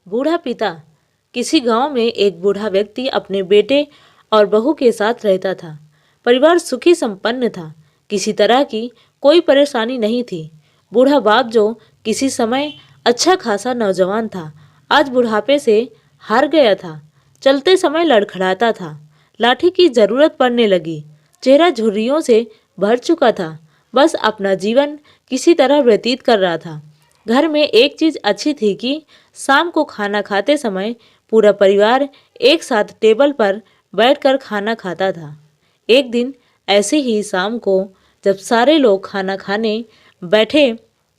बूढ़ा पिता। किसी गांव में एक बूढ़ा व्यक्ति अपने बेटे और बहू के साथ रहता था। परिवार सुखी संपन्न था। किसी तरह की कोई परेशानी नहीं थी। बूढ़ा बाप जो किसी समय अच्छा खासा नौजवान था, आज बुढ़ापे से हार गया था। चलते समय लड़खड़ाता था। लाठी की जरूरत पड़ने लगी। चेहरा झुर्रियों से भर चुका था। बस अपना जीवन किसी तरह व्यतीत कर रहा था। घर में एक चीज अच्छी थी कि शाम को खाना खाते समय पूरा परिवार एक साथ टेबल पर बैठकर खाना खाता था। एक दिन ऐसे ही शाम को जब सारे लोग खाना खाने बैठे,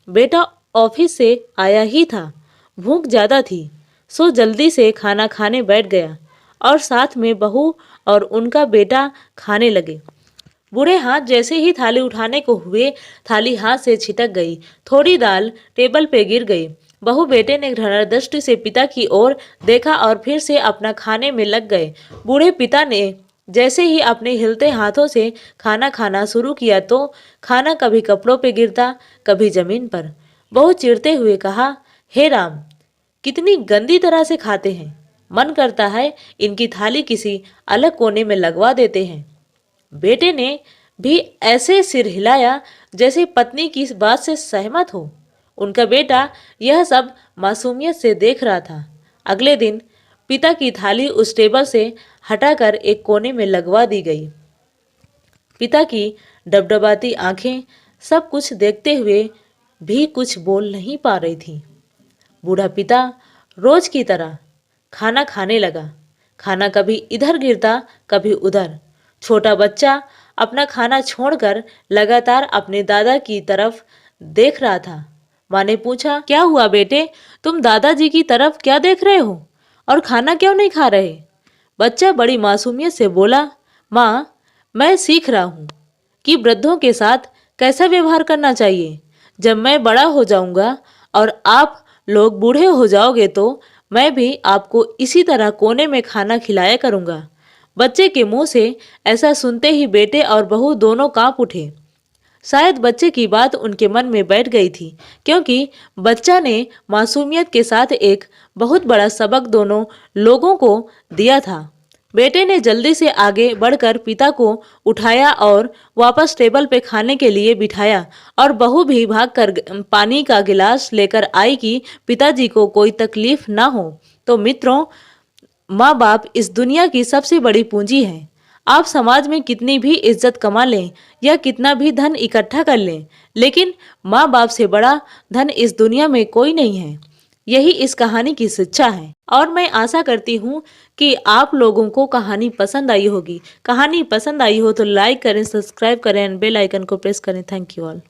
बेटा ऑफिस से आया ही था। भूख ज़्यादा थी, सो जल्दी से खाना खाने बैठ गया और साथ में बहू और उनका बेटा खाने लगे। बूढ़े हाथ जैसे ही थाली उठाने को हुए, थाली हाथ से छिटक गई। थोड़ी दाल टेबल पे गिर गई। बहू बेटे ने घृणा दृष्टि से पिता की ओर देखा और फिर से अपना खाने में लग गए। बूढ़े पिता ने जैसे ही अपने हिलते हाथों से खाना खाना शुरू किया तो खाना कभी कपड़ों पे गिरता, कभी जमीन पर। बहू चिढ़ते हुए कहा, हे राम, कितनी गंदी तरह से खाते हैं। मन करता है इनकी थाली किसी अलग कोने में लगवा देते हैं। बेटे ने भी ऐसे सिर हिलाया जैसे पत्नी की इस बात से सहमत हो। उनका बेटा यह सब मासूमियत से देख रहा था। अगले दिन पिता की थाली उस टेबल से हटाकर एक कोने में लगवा दी गई। पिता की डबडबाती आंखें सब कुछ देखते हुए भी कुछ बोल नहीं पा रही थी। बूढ़ा पिता रोज की तरह खाना खाने लगा। खाना कभी इधर गिरता, कभी उधर। छोटा बच्चा अपना खाना छोड़कर लगातार अपने दादा की तरफ देख रहा था। माँ ने पूछा, क्या हुआ बेटे, तुम दादाजी की तरफ क्या देख रहे हो और खाना क्यों नहीं खा रहे? बच्चा बड़ी मासूमियत से बोला, माँ, मैं सीख रहा हूँ कि वृद्धों के साथ कैसा व्यवहार करना चाहिए। जब मैं बड़ा हो जाऊंगा और आप लोग बूढ़े हो जाओगे तो मैं भी आपको इसी तरह कोने में खाना खिलाया करूंगा। बच्चे के मुंह से ऐसा सुनते ही बेटे और बहू दोनों कांप उठे। शायद बच्चे की बात उनके मन में बैठ गई थी, क्योंकि बच्चा ने मासूमियत के साथ एक बहुत बड़ा सबक दोनों लोगों को दिया था। बेटे ने जल्दी से आगे बढ़कर पिता को उठाया और वापस टेबल पे खाने के लिए बिठाया और बहू भी भागकर पानी का गिलास लेकर आई कि पिताजी को कोई तकलीफ ना हो। तो मित्रों, माँ बाप इस दुनिया की सबसे बड़ी पूंजी है। आप समाज में कितनी भी इज्जत कमा लें या कितना भी धन इकट्ठा कर लें, लेकिन माँ बाप से बड़ा धन इस दुनिया में कोई नहीं है। यही इस कहानी की शिक्षा है और मैं आशा करती हूँ कि आप लोगों को कहानी पसंद आई होगी। कहानी पसंद आई हो तो लाइक करें, सब्सक्राइब करें, बेल आइकन को प्रेस करें। Thank you all.